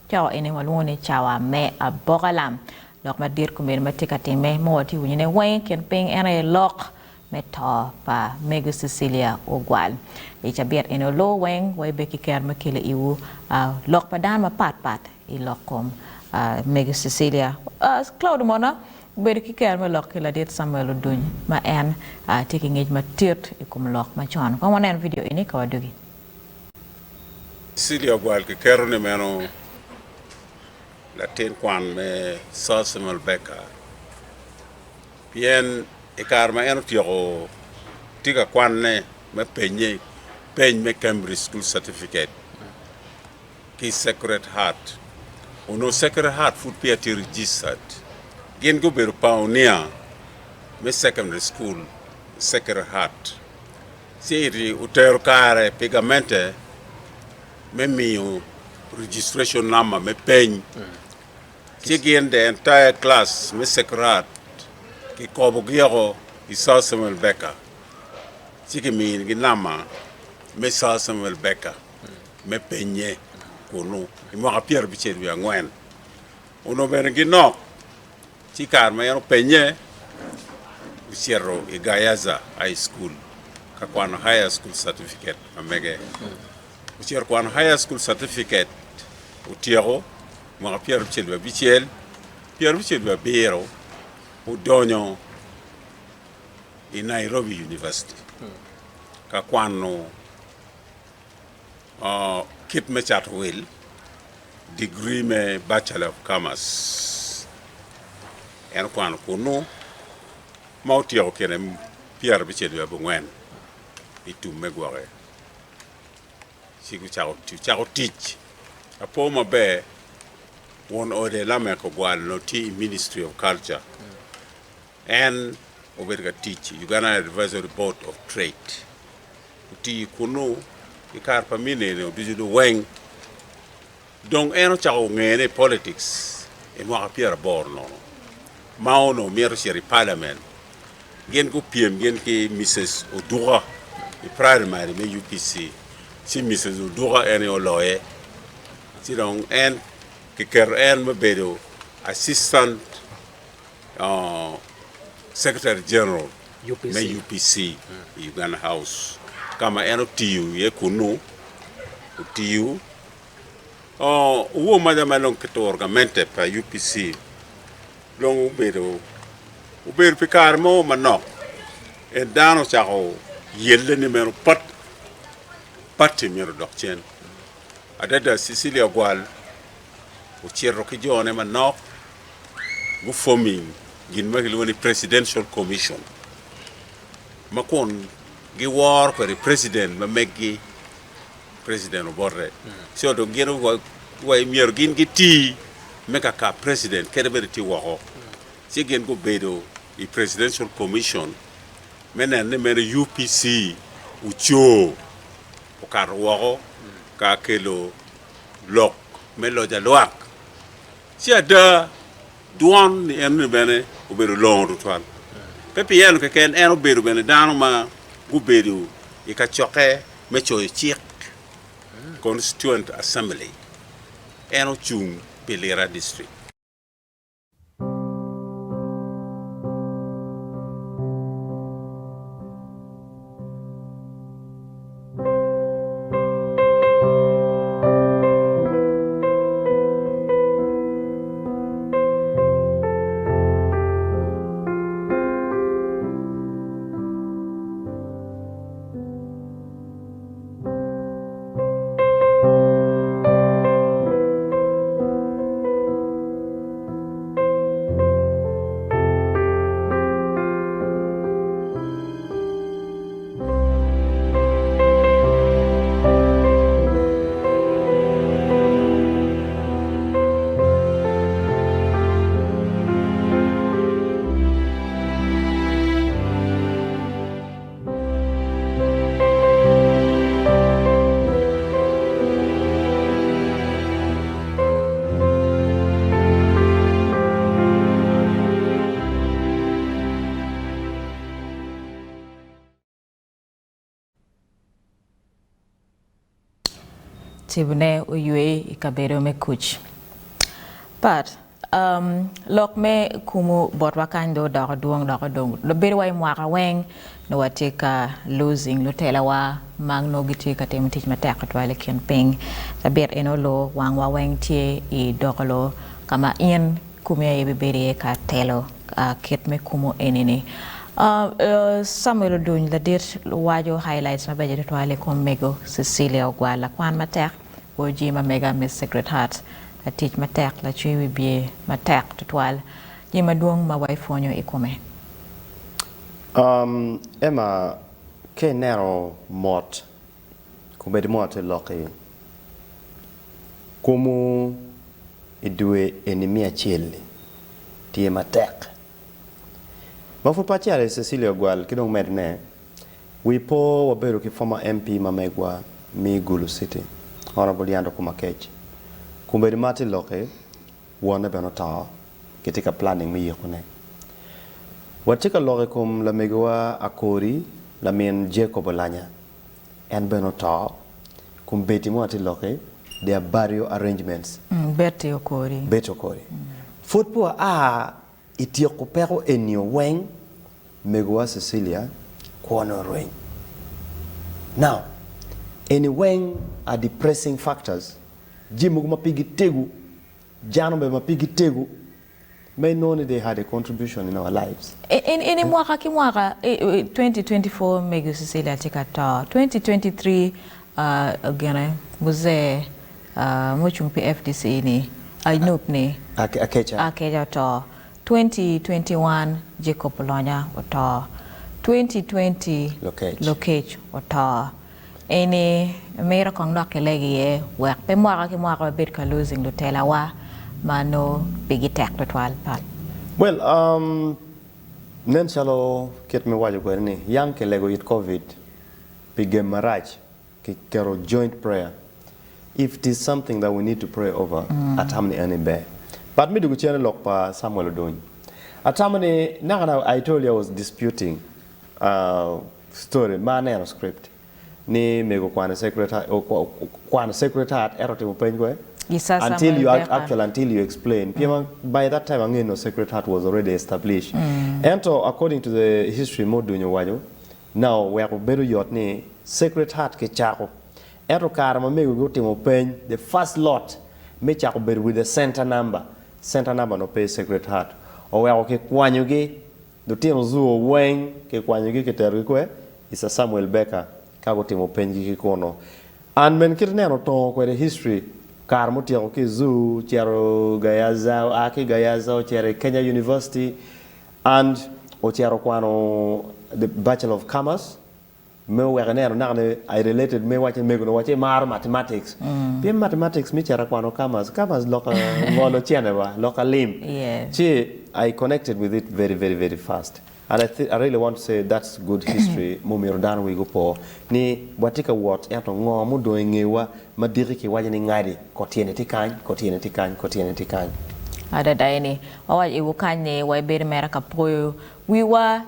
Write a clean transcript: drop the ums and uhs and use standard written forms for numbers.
cho ene walone chawa me abogalam lok ma dir kumen ma tikati me mo ti wune wen ken ping ene lok me to pa Mego Cecilia Ogwal e chabiet ene lo wen we be ki ker ma kile iwu lok pa dan ma pat i lokom Mego Cecilia Claude Omona beri ki ker ma lok la det Samuel Oduny ma en tiki ngej ma tirt i kum lok ma chon ko monen video ini ka wadugi Cecilia Ogwal ki kero ne meno la ten kwan me Samuel Beka pien ikar ma eno tiyo tiga kwan ne me peny me Cambridge School Certificate ki Sacred Heart uno Sacred Heart food pia ti registered gen go beru pioneer me secondary school Sacred Heart siri utero kare pigamente me miu registration number me peny again the entire class me Sacred Heart ki kobo giyago i Samuel Beka siki mi gi nama me Samuel Beka me penye kunu mo ka pierre biche wi angwen uno ben gi no tikar ma yano penye usierro i Gayaza High School ka kwan high school certificate amege usierro kwan high school certificate utiero mo ka pierre biche wi biro Oduny in Nairobi University. Ka kwano kit me chat will degree me Bachelor of Commerce. En kwano kuno mauti o kene Pierre Bichelu abungwen itu megware. Sigu chao teach. Apo mabe one ode lame ko gwal no ti Ministry of Culture. And oberga teach Uganda Advisory Board of Trade. Uti kuno ikar pamine no dijudo weng donc eno chao ngene politics e mo apia borno maono mero seri parliament gen go piem gen ki Mrs. Odura e primary me UPC si Mrs. Odura ene oloye si donc en ki ker en obedo assistant Secretary General UPC. Me UPC Uganda House kama eno tiu ye kunu tiu uwo madama long kito orgamente pa UPC long ubedo pikar mo manok e dano chako yelle ni mero pati mero dokchen adada Cecilia Ogwal uchierro ki jone manok gu forming gin magilwani presidential commission macon gi war ko president ma meggi president oborre so do gero way mier gin gi ti mega ka president kede be ti wo si gen go bedo i presidential commission menen ne men UPC ucho o kar wo ka kelo lok melo ja loak si ada duan ni en bene obedo long toile pepe yelo ke ken en obedo bene dano ma gubedo e ka choke me cho chiek constituent assembly en ochung Pelera district Tibune uyue ikabero me kuch But lok me kumu botwakan do dong lo bere way mwaka weng no watika losing lo tela wa mang no giti ka tem tich matek atwale ken ping saber eno lo wang wa weng tie I Dokolo kama in kumya yebe bere ka telo ket me kumu enini Samuel Oduny la dir wajo highlights ma beje twale kom Mego Cecilia Ogwal la kwan matek wo jima mega Miss Secret Heart la teach matek la chui bie matek tutwal jima duong ma wai fonyo ikome Emma ke nero mot kubedi mot loki kumu idue enemia chili tie matek Mafu pachale Cecilia Ogwal kidong medne wipo waberu ki former MP mamegwa mi Gulu City Honorable Yando Kumakech kumbedi mati loke wana beno ta ketika planning mi yekune watika loke kum la megwa akori la men Jacob Olanya en beno ta kumbeti mati loke their barrio arrangements beti okori football itio kupero enio weng Megwa Cecilia kwono rain. Now, any weng are depressing factors. Jimu mapigi tegu, Janombe mapigi tegu, may know they had a contribution in our lives. In mwaka ki mwaka 2024 Mego Cecilia tikata 2023 again muze mochumpi FDC ni ainup ni akeja to 2021 Jacob Olanya oto 2020 Lokech oto ene mera kong lokelegi ye wek pe mwaka ki mwaka bit ka losing lutela wa mano bigi tek twal pat well nen chalo ket me wajo ko ni yang ke lego it covid bigem maraj ki kero joint prayer if it is something that we need to pray over at hamni any bear. But me do channel lock pa Samuel Oduny. Atamani nakana I told you I was disputing story manuscript ni mego kwan secretary erotimo peny until you explain. By that time again no secretary was already established. And so according to the history modunyo wajo now we have better yot ni secretary ke chako ero karama mego gotimo peny the first lot me chako better with the center number no pay Sacred Heart o we ke kwanyugi lutino zuo weng ke kwanyugi ke teru kwe isa Samuel Becker ka gotimo penji ki kono and men kirneno to ko the history kar motio ke zu chero gayaza o chere Kenya University and o chero kwano the Bachelor of Commerce me weganero nakne I related me wache mego no wache mar mathematics be mathematics mi chera kwano commerce local ngolo chene ba local lim I connected with it very fast and I really want to say that's good history mumiro dan we go po ni watika what eto ngo mu do ngewa madiri ki waje ni ngadi ko tiene tikany ada daini awa iwukanye wa bere mera kapoyo wiwa